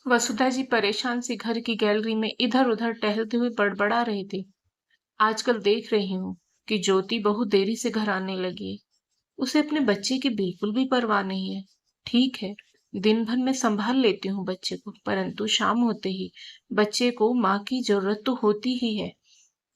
वसुधा जी परेशान सी घर की गैलरी में इधर उधर टहलते हुए बड़बड़ा रहे थे। आजकल देख रही हूँ कि ज्योति बहुत देरी से घर आने लगी है। उसे अपने बच्चे की बिल्कुल भी परवाह नहीं है। ठीक है, दिन भर मैं संभाल लेती हूँ बच्चे को, परंतु शाम होते ही बच्चे को माँ की जरूरत तो होती ही है।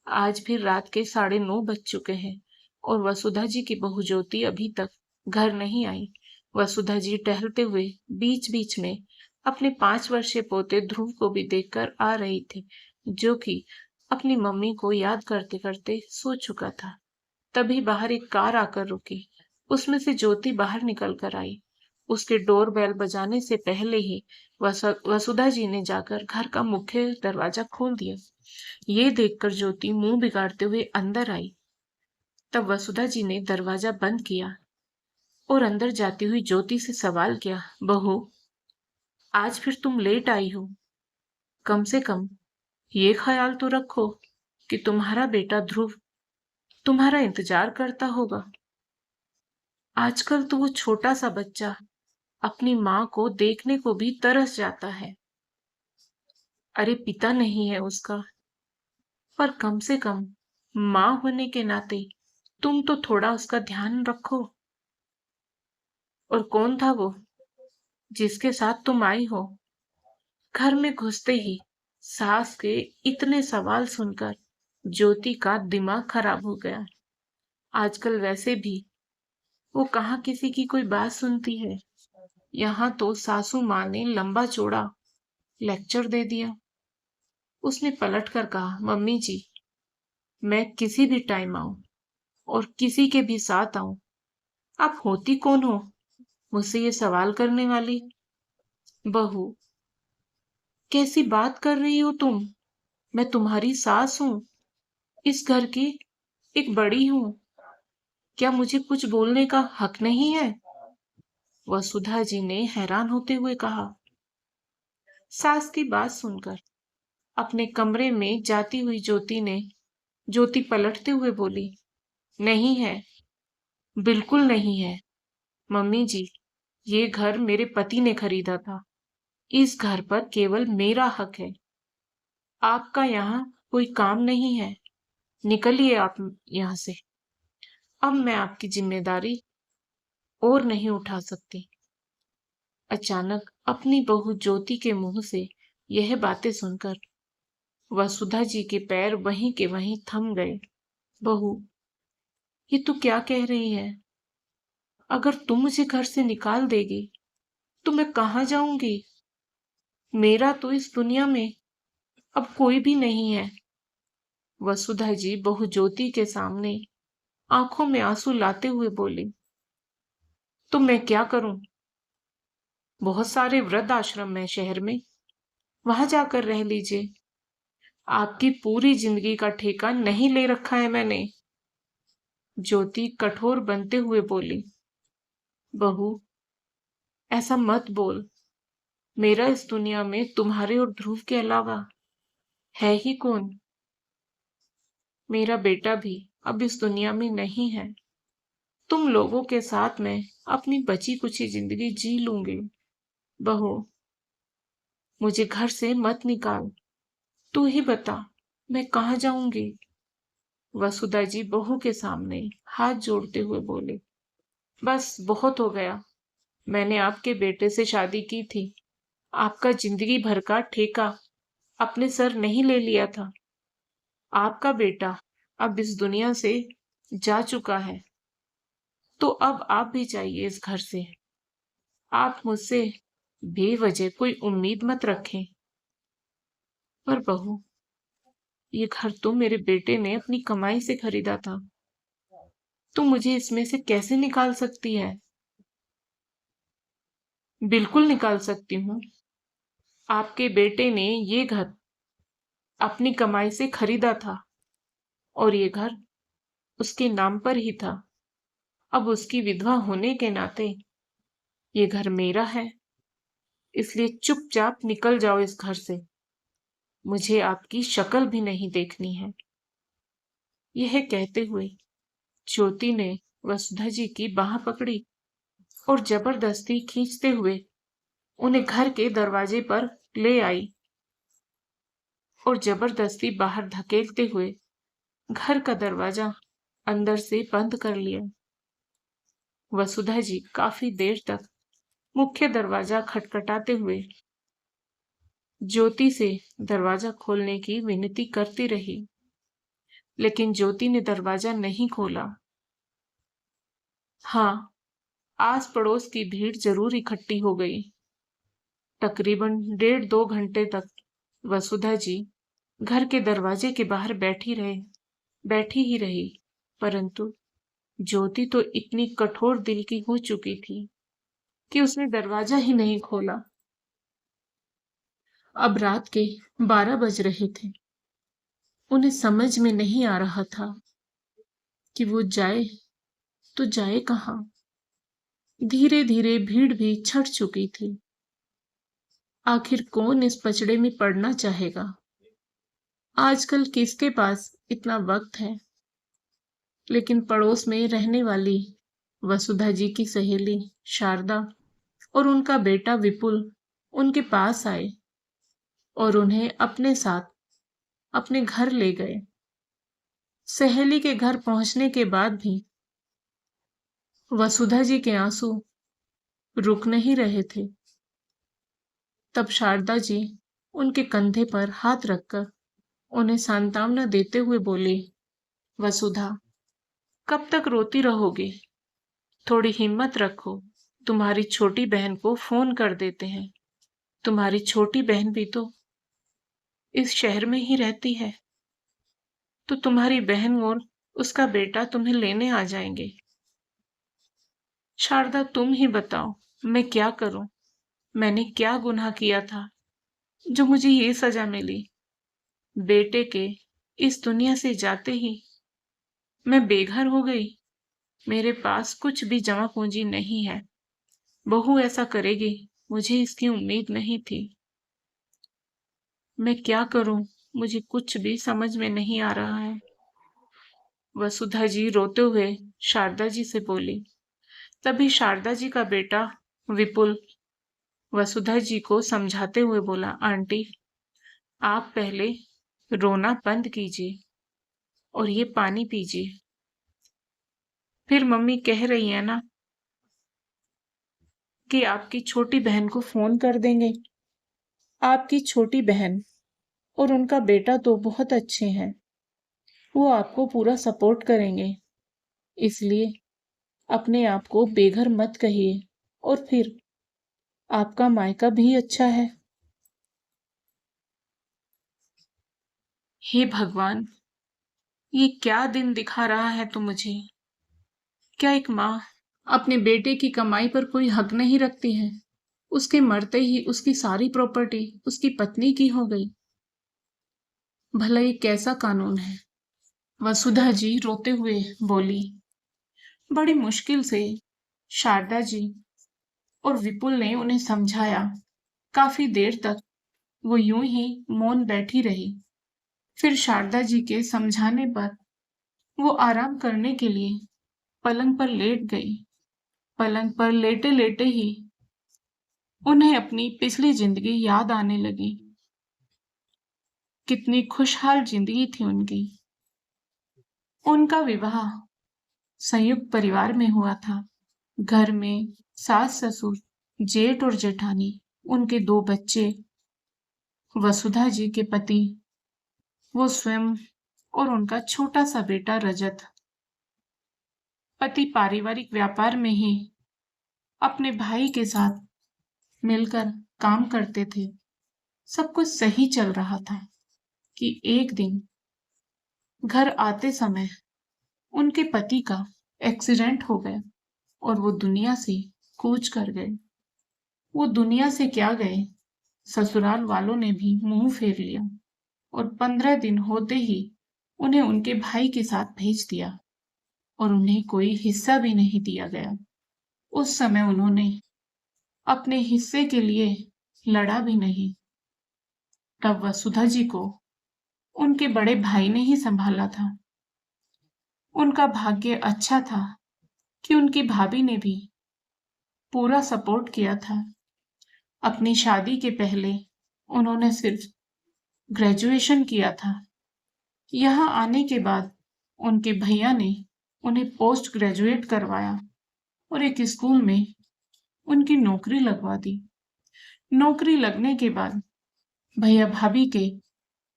आज भी रात के 9:30 बज चुके हैं और वसुधा जी की बहू ज्योति अभी तक घर नहीं आई। वसुधा जी टहलते हुए बीच बीच में अपने 5 वर्षीय पोते ध्रुव को भी देखकर आ रही थी, जो कि अपनी मम्मी को याद करते करते सो चुका था। तभी बाहर एक कार आकर रुकी। उसमें से ज्योति बाहर निकल कर आई। उसके डोर बेल बजाने से पहले ही वसुधा जी ने जाकर घर का मुख्य दरवाजा खोल दिया। ये देखकर ज्योति मुंह बिगाड़ते हुए अंदर आई। तब वसुधा जी ने दरवाजा बंद किया और अंदर जाती हुई ज्योति से सवाल किया, बहू, आज फिर तुम लेट आई हो। कम से कम ये ख्याल तो रखो कि तुम्हारा बेटा ध्रुव तुम्हारा इंतजार करता होगा। आजकल तो वो छोटा सा बच्चा अपनी माँ को देखने को भी तरस जाता है। अरे पिता नहीं है उसका, पर कम से कम माँ होने के नाते तुम तो थोड़ा उसका ध्यान रखो। और कौन था वो जिसके साथ तुम आई हो? घर में घुसते ही सास के इतने सवाल सुनकर ज्योति का दिमाग खराब हो गया। आजकल वैसे भी वो कहाँ किसी की कोई बात सुनती है। यहाँ तो सासू माँ ने लंबा चौड़ा लेक्चर दे दिया। उसने पलट कर कहा, मम्मी जी, मैं किसी भी टाइम आऊं और किसी के भी साथ आऊं, आप होती कौन हो मुझसे ये सवाल करने वाली? बहू, कैसी बात कर रही हो तुम? मैं तुम्हारी सास हूँ, इस घर की एक बड़ी हूँ। क्या मुझे कुछ बोलने का हक नहीं है? वसुधा जी ने हैरान होते हुए कहा। सास की बात सुनकर अपने कमरे में जाती हुई ज्योति पलटते हुए बोली, नहीं है, बिल्कुल नहीं है। मम्मी जी, ये घर मेरे पति ने खरीदा था। इस घर पर केवल मेरा हक है। आपका यहाँ कोई काम नहीं है। निकलिए आप यहाँ से। अब मैं आपकी जिम्मेदारी और नहीं उठा सकती। अचानक अपनी बहू ज्योति के मुंह से यह बातें सुनकर वसुधा जी के पैर वहीं के वहीं थम गए। बहू, ये तू क्या कह रही है? अगर तुम मुझे घर से निकाल देगी तो मैं कहाँ जाऊंगी? मेरा तो इस दुनिया में अब कोई भी नहीं है। वसुधा जी बहू ज्योति के सामने आंखों में आंसू लाते हुए बोली, तो मैं क्या करूं? बहुत सारे वृद्ध आश्रम है शहर में, वहां जाकर रह लीजिए। आपकी पूरी जिंदगी का ठेका नहीं ले रखा है मैंने। ज्योति कठोर बनते हुए बोली, बहू, ऐसा मत बोल। मेरा इस दुनिया में तुम्हारे और ध्रुव के अलावा है ही कौन? मेरा बेटा भी अब इस दुनिया में नहीं है। तुम लोगों के साथ मैं अपनी बची कुची जिंदगी जी लूंगी। बहू, मुझे घर से मत निकाल। तू ही बता, मैं कहाँ जाऊंगी? वसुधा जी बहू के सामने हाथ जोड़ते हुए बोले, बस बहुत हो गया। मैंने आपके बेटे से शादी की थी। आपका जिंदगी भर का ठेका अपने सर नहीं ले लिया था। आपका बेटा अब इस दुनिया से जा चुका है, तो अब आप भी जाइए इस घर से। आप मुझसे बेवजह कोई उम्मीद मत रखें। पर बहू, ये घर तो मेरे बेटे ने अपनी कमाई से खरीदा था। तू मुझे इसमें से कैसे निकाल सकती है? बिल्कुल निकाल सकती हूँ। आपके बेटे ने ये घर अपनी कमाई से खरीदा था और ये घर उसके नाम पर ही था। अब उसकी विधवा होने के नाते ये घर मेरा है, इसलिए चुपचाप निकल जाओ इस घर से। मुझे आपकी शक्ल भी नहीं देखनी है। यह कहते हुए ज्योति ने वसुधा जी की बाह पकड़ी और जबरदस्ती खींचते हुए उन्हें घर के दरवाजे पर ले आई और जबरदस्ती बाहर धकेलते हुए घर का दरवाजा अंदर से बंद कर लिया। वसुधा जी काफी देर तक मुख्य दरवाजा खटखटाते हुए ज्योति से दरवाजा खोलने की विनती करती रही, लेकिन ज्योति ने दरवाजा नहीं खोला। हाँ, आस पड़ोस की भीड़ जरूर इकट्ठी हो गई। तकरीबन 1.5-2 घंटे तक वसुधा जी घर के दरवाजे के बाहर बैठी ही रही, परंतु ज्योति तो इतनी कठोर दिल की हो चुकी थी कि उसने दरवाजा ही नहीं खोला। अब रात के 12 बज रहे थे। उन्हें समझ में नहीं आ रहा था कि वो जाए तो जाए कहाँ। धीरे धीरे भीड़ भी छट चुकी थी। आखिर कौन इस पचड़े में पड़ना चाहेगा? आजकल किसके पास इतना वक्त है? लेकिन पड़ोस में रहने वाली वसुधा जी की सहेली शारदा और उनका बेटा विपुल उनके पास आए और उन्हें अपने साथ अपने घर ले गए। सहेली के घर पहुंचने के बाद भी वसुधा जी के आंसू रुक नहीं रहे थे। तब शारदा जी उनके कंधे पर हाथ रखकर उन्हें सांत्वना देते हुए बोली, वसुधा, कब तक रोती रहोगे? थोड़ी हिम्मत रखो। तुम्हारी छोटी बहन को फोन कर देते हैं। तुम्हारी छोटी बहन भी तो इस शहर में ही रहती है, तो तुम्हारी बहन और उसका बेटा तुम्हें लेने आ जाएंगे। शारदा, तुम ही बताओ, मैं क्या करूं? मैंने क्या गुनाह किया था जो मुझे ये सजा मिली? बेटे के इस दुनिया से जाते ही मैं बेघर हो गई। मेरे पास कुछ भी जमा पूंजी नहीं है। बहू ऐसा करेगी, मुझे इसकी उम्मीद नहीं थी। मैं क्या करूं? मुझे कुछ भी समझ में नहीं आ रहा है। वसुधा जी रोते हुए शारदा जी से बोली। तभी शारदा जी का बेटा विपुल वसुधा जी को समझाते हुए बोला, आंटी, आप पहले रोना बंद कीजिए और ये पानी पीजिए। फिर मम्मी कह रही है ना कि आपकी छोटी बहन को फोन कर देंगे। आपकी छोटी बहन और उनका बेटा तो बहुत अच्छे हैं। वो आपको पूरा सपोर्ट करेंगे। इसलिए अपने आप को बेघर मत कहिए। और फिर आपका मायका भी अच्छा है। हे भगवान, ये क्या दिन दिखा रहा है तू मुझे? क्या एक माँ अपने बेटे की कमाई पर कोई हक नहीं रखती है? उसके मरते ही उसकी सारी प्रॉपर्टी उसकी पत्नी की हो गई। भला ये कैसा कानून है? वसुधा जी रोते हुए बोली। बड़ी मुश्किल से शारदा जी और विपुल ने उन्हें समझाया। काफी देर तक वो यूं ही मौन बैठी रही। फिर शारदा जी के समझाने पर वो आराम करने के लिए पलंग पर लेट गई। पलंग पर लेटे लेटे ही उन्हें अपनी पिछली जिंदगी याद आने लगी। कितनी खुशहाल जिंदगी थी उनकी। उनका विवाह संयुक्त परिवार में हुआ था। घर में सास ससुर, जेठ और जेठानी, उनके 2 बच्चे, वसुधा जी के पति, वो स्वयं और उनका छोटा सा बेटा रजत। पति पारिवारिक व्यापार में ही अपने भाई के साथ मिलकर काम करते थे। सब कुछ सही चल रहा था कि एक दिन घर आते समय उनके पति का एक्सीडेंट हो गया और वो दुनिया से कूच कर गए। वो दुनिया से क्या गए, ससुराल वालों ने भी मुंह फेर लिया और 15 दिन होते ही उन्हें उनके भाई के साथ भेज दिया और उन्हें कोई हिस्सा भी नहीं दिया गया। उस समय उन्होंने अपने हिस्से के लिए लड़ा भी नहीं। तब वसुधा जी को उनके बड़े भाई ने ही संभाला था। उनका भाग्य अच्छा था कि उनकी भाभी ने भी पूरा सपोर्ट किया था। अपनी शादी के पहले उन्होंने सिर्फ ग्रेजुएशन किया था। यहाँ आने के बाद उनके भैया ने उन्हें पोस्ट ग्रेजुएट करवाया और एक स्कूल में उनकी नौकरी लगवा दी। नौकरी लगने के बाद भैया भाभी के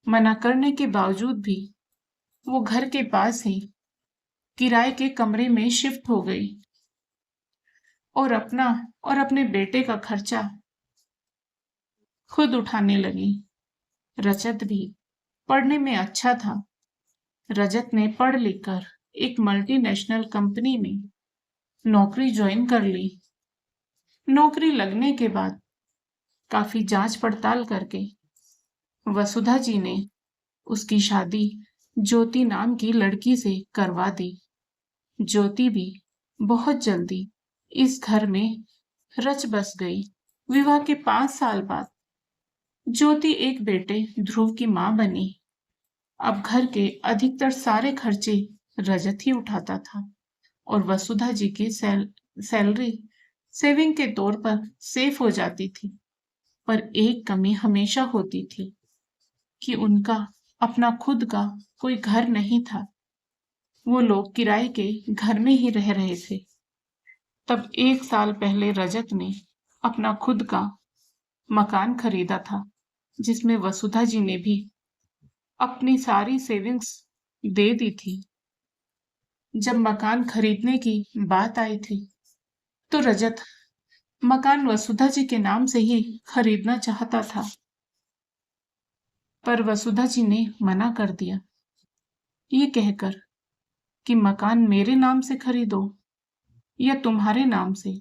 मना करने के बावजूद भी वो घर के पास ही किराए के कमरे में शिफ्ट हो गई और अपना और अपने बेटे का खर्चा खुद उठाने लगी। रजत भी पढ़ने में अच्छा था। रजत ने पढ़ लिखकर एक मल्टीनेशनल कंपनी में नौकरी ज्वाइन कर ली। नौकरी लगने के बाद काफी जांच पड़ताल करके वसुधा जी ने उसकी शादी ज्योति नाम की लड़की से करवा दी। ज्योति भी बहुत जल्दी इस घर में रच बस गई। विवाह के 5 साल बाद ज्योति एक बेटे ध्रुव की मां बनी। अब घर के अधिकतर सारे खर्चे रजत ही उठाता था और वसुधा जी की सैलरी सेविंग के तौर पर सेफ हो जाती थी। पर एक कमी हमेशा होती थी कि उनका अपना खुद का कोई घर नहीं था। वो लोग किराए के घर में ही रह रहे थे। तब 1 साल पहले रजत ने अपना खुद का मकान खरीदा था, जिसमें वसुधा जी ने भी अपनी सारी सेविंग्स दे दी थी। जब मकान खरीदने की बात आई थी तो रजत मकान वसुधा जी के नाम से ही खरीदना चाहता था, पर वसुधा जी ने मना कर दिया, ये कहकर कि मकान मेरे नाम से खरीदो या तुम्हारे नाम से,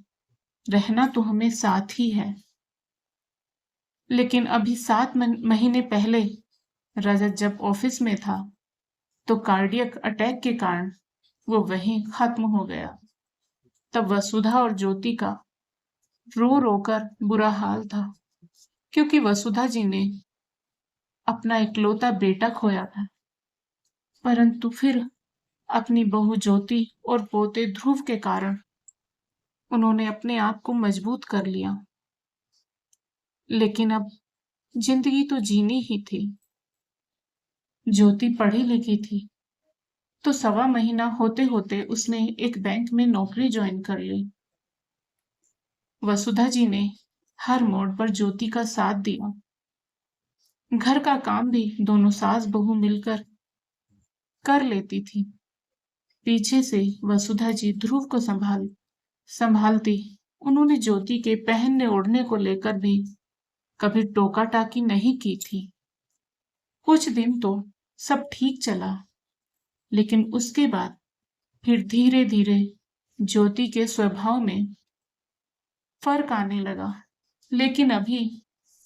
रहना तो हमें साथ ही है। लेकिन अभी 7 महीने पहले रजत जब ऑफिस में था तो कार्डियक अटैक के कारण वो वहीं खत्म हो गया। तब वसुधा और ज्योति का रो रोकर बुरा हाल था, क्योंकि वसुधा जी ने अपना इकलौता बेटा खोया था। परंतु फिर अपनी बहू ज्योति और पोते ध्रुव के कारण उन्होंने अपने आप को मजबूत कर लिया। लेकिन अब जिंदगी तो जीनी ही थी। ज्योति पढ़ी लिखी थी तो 1.25 महीना होते होते उसने एक बैंक में नौकरी ज्वाइन कर ली। वसुधा जी ने हर मोड़ पर ज्योति का साथ दिया। घर का काम भी दोनों सास बहू मिलकर कर लेती थी। पीछे से वसुधा जी ध्रुव को संभालती। उन्होंने ज्योति के पहनने ओढ़ने को लेकर भी कभी टोका टाकी नहीं की थी। कुछ दिन तो सब ठीक चला, लेकिन उसके बाद फिर धीरे धीरे ज्योति के स्वभाव में फर्क आने लगा। लेकिन अभी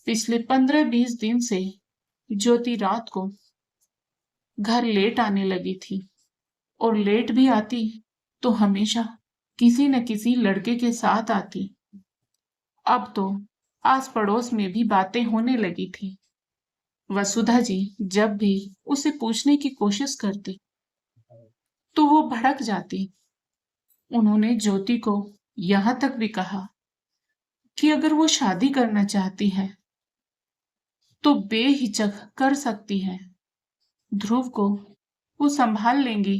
पिछले 15-20 दिन से ज्योति रात को घर लेट आने लगी थी, और लेट भी आती तो हमेशा किसी न किसी लड़के के साथ आती। अब तो आस पड़ोस में भी बातें होने लगी थी। वसुधा जी जब भी उसे पूछने की कोशिश करती तो वो भड़क जाती। उन्होंने ज्योति को यहां तक भी कहा कि अगर वो शादी करना चाहती है तो बेहिचक कर सकती है, ध्रुव को वो संभाल लेंगी।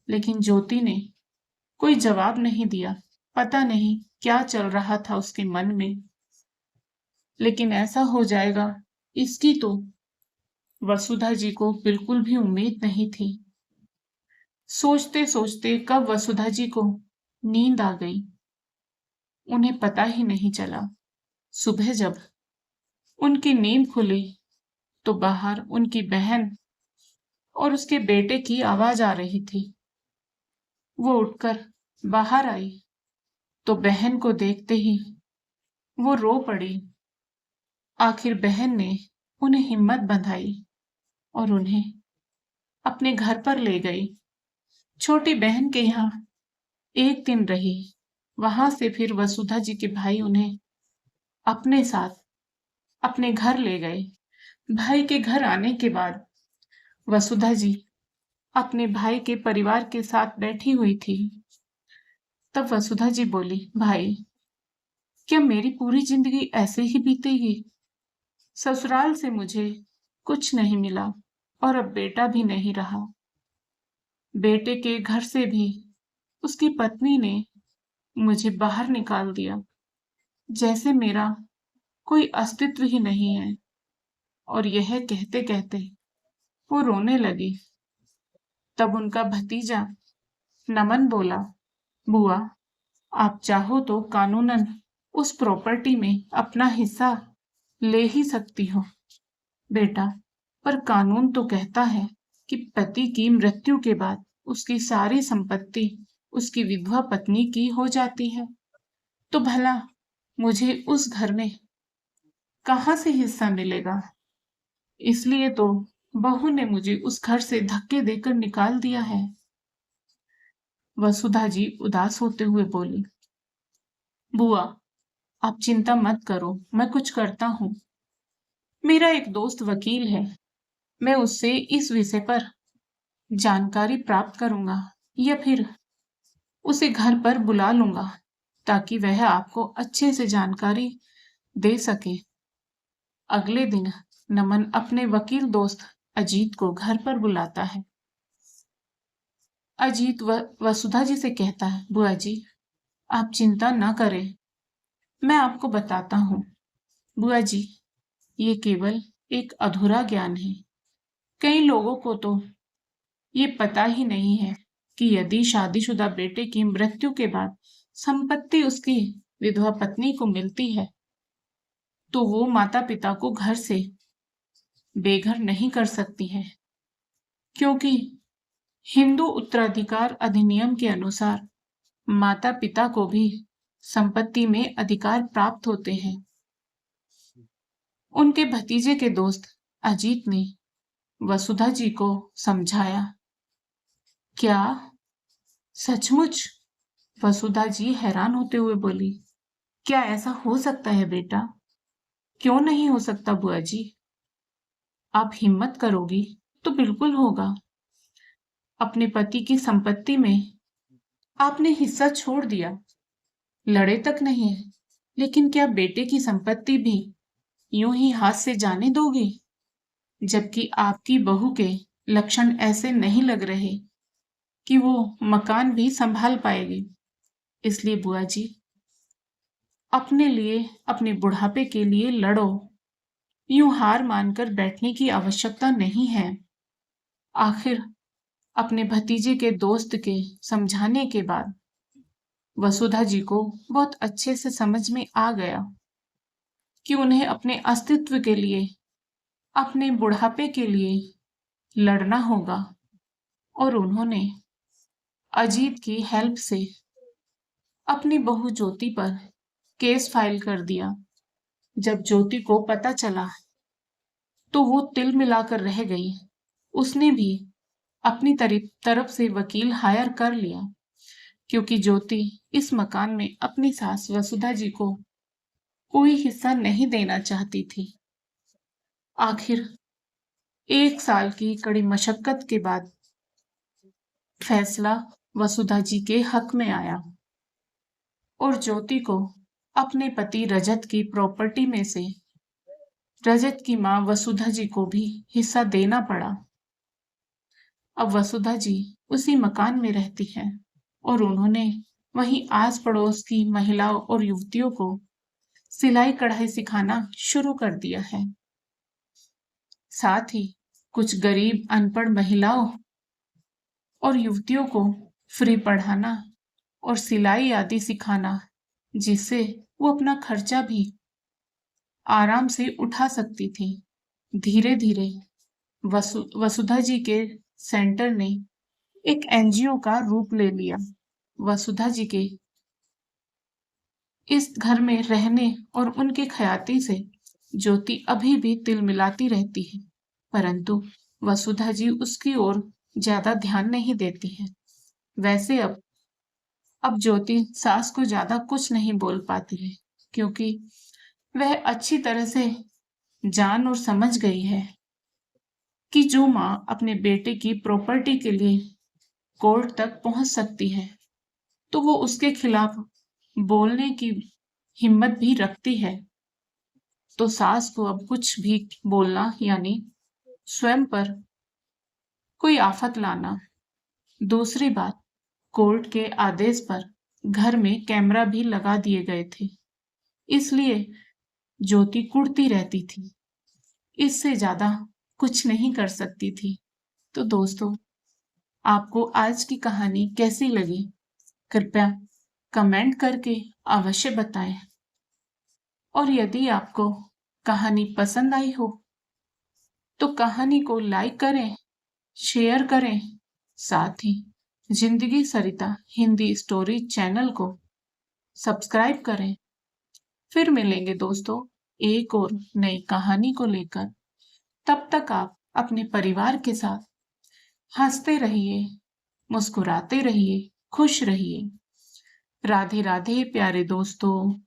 लेकिन ज्योति ने कोई जवाब नहीं दिया। पता नहीं क्या चल रहा था उसके मन में, लेकिन ऐसा हो जाएगा इसकी तो वसुधा जी को बिल्कुल भी उम्मीद नहीं थी। सोचते सोचते कब वसुधा जी को नींद आ गई, उन्हें पता ही नहीं चला। सुबह जब उनकी नींद खुली तो बाहर उनकी बहन और उसके बेटे की आवाज आ रही थी। वो उठकर बाहर आई तो बहन को देखते ही वो रो पड़ी। आखिर बहन ने उन्हें हिम्मत बंधाई और उन्हें अपने घर पर ले गई। छोटी बहन के यहाँ एक दिन रही। वहां से फिर वसुधा जी के भाई उन्हें अपने साथ अपने घर ले गए। भाई के घर आने के बाद वसुधा जी अपने भाई के परिवार के साथ बैठी हुई थी। तब वसुधा जी बोली, भाई, क्या मेरी पूरी जिंदगी ऐसे ही बीतेगी? ससुराल से मुझे कुछ नहीं मिला और अब बेटा भी नहीं रहा। बेटे के घर से भी उसकी पत्नी ने मुझे बाहर निकाल दिया, जैसे मेरा कोई अस्तित्व ही नहीं है। और यह कहते कहते वो रोने लगी। तब उनका भतीजा नमन बोला, बुआ, आप चाहो तो कानूनन उस प्रॉपर्टी में अपना हिस्सा ले ही सकती हो बेटा, पर कानून तो कहता है कि पति की मृत्यु के बाद उसकी सारी संपत्ति उसकी विधवा पत्नी की हो जाती है। तो भला मुझे उस घर में कहाँ से हिस्सा मिलेगा? इसलिए तो बहू ने मुझे उस घर से धक्के देकर निकाल दिया है। वसुधा जी उदास होते हुए बोली, बुआ, आप चिंता मत करो, मैं कुछ करता हूँ। मेरा एक दोस्त वकील है, मैं उससे इस विषय पर जानकारी प्राप्त करूंगा या फिर उसे घर पर बुला लूंगा ताकि वह आपको अच्छे से जानकारी दे सके। अगले दिन नमन अपने वकील दोस्त अजीत को घर पर बुलाता है। अजीत वसुधा जी से कहता है, बुआ जी, आप चिंता ना करें, मैं आपको बताता हूँ। बुआ जी, ये केवल एक अधूरा ज्ञान है। कई लोगों को तो ये पता ही नहीं है कि यदि शादीशुदा बेटे की मृत्यु के बाद संपत्ति उसकी विधवा पत्नी को मिलती है तो वो माता पिता को घर से बेघर नहीं कर सकती है, क्योंकि हिंदू उत्तराधिकार अधिनियम के अनुसार माता पिता को भी संपत्ति में अधिकार प्राप्त होते हैं। उनके भतीजे के दोस्त अजीत ने वसुधा जी को समझाया। क्या? सचमुच? वसुधा जी हैरान होते हुए बोली, क्या ऐसा हो सकता है बेटा? क्यों नहीं हो सकता बुआ जी? आप हिम्मत करोगी तो बिल्कुल होगा। अपने पति की संपत्ति में आपने हिस्सा छोड़ दिया, लड़े तक नहीं, लेकिन क्या बेटे की संपत्ति भी यूं ही हाथ से जाने दोगे? जबकि आपकी बहू के लक्षण ऐसे नहीं लग रहे कि वो मकान भी संभाल पाएगी। इसलिए बुआ जी, अपने लिए, अपने बुढ़ापे के लिए लड़ो। यूं हार मानकर बैठने की आवश्यकता नहीं है। आखिर अपने भतीजे के दोस्त के समझाने के बाद वसुधा जी को बहुत अच्छे से समझ में आ गया कि उन्हें अपने अस्तित्व के लिए, अपने बुढ़ापे के लिए लड़ना होगा। और उन्होंने अजीत की हेल्प से अपनी बहू ज्योति पर केस फाइल कर दिया। जब ज्योति को पता चला तो वो तिल मिलाकर रह गई। उसने भी अपनी तरफ से वकील हायर कर लिया, क्योंकि ज्योति इस मकान में अपनी सास वसुधा जी को कोई हिस्सा नहीं देना चाहती थी। आखिर 1 साल की कड़ी मशक्कत के बाद फैसला वसुधा जी के हक में आया और ज्योति को अपने पति रजत की प्रॉपर्टी में से रजत की मां वसुधा जी को भी हिस्सा देना पड़ा। अब वसुधा जी उसी मकान में रहती हैं और उन्होंने वहीं आस पड़ोस की महिलाओं और युवतियों को सिलाई कढ़ाई सिखाना शुरू कर दिया है। साथ ही कुछ गरीब अनपढ़ महिलाओं और युवतियों को फ्री पढ़ाना और सिलाई आदि सिखाना, जिससे वो अपना खर्चा भी आराम से उठा सकती थी। धीरे धीरे वसुधा जी के सेंटर ने एक एनजीओ का रूप ले लिया। वसुधा जी के इस घर में रहने और उनके ख्याति से ज्योति अभी भी तिल मिलाती रहती है, परंतु वसुधा जी उसकी ओर ज्यादा ध्यान नहीं देती है। वैसे अब ज्योति सास को ज्यादा कुछ नहीं बोल पाती है, क्योंकि वह अच्छी तरह से जान और समझ गई है कि जो माँ अपने बेटे की प्रॉपर्टी के लिए कोर्ट तक पहुंच सकती है तो वो उसके खिलाफ बोलने की हिम्मत भी रखती है। तो सास को अब कुछ भी बोलना यानी स्वयं पर कोई आफत लाना। दूसरी बात, कोर्ट के आदेश पर घर में कैमरा भी लगा दिए गए थे, इसलिए ज्योति कुड़ती रहती थी। इससे ज्यादा कुछ नहीं कर सकती थी। तो दोस्तों, आपको आज की कहानी कैसी लगी? कृपया कमेंट करके अवश्य बताएं। और यदि आपको कहानी पसंद आई हो तो कहानी को लाइक करें, शेयर करें, साथ ही जिंदगी सरिता हिंदी स्टोरी चैनल को सब्सक्राइब करें। फिर मिलेंगे दोस्तों एक और नई कहानी को लेकर। तब तक आप अपने परिवार के साथ हंसते रहिए, मुस्कुराते रहिए, खुश रहिए। राधे राधे प्यारे दोस्तों।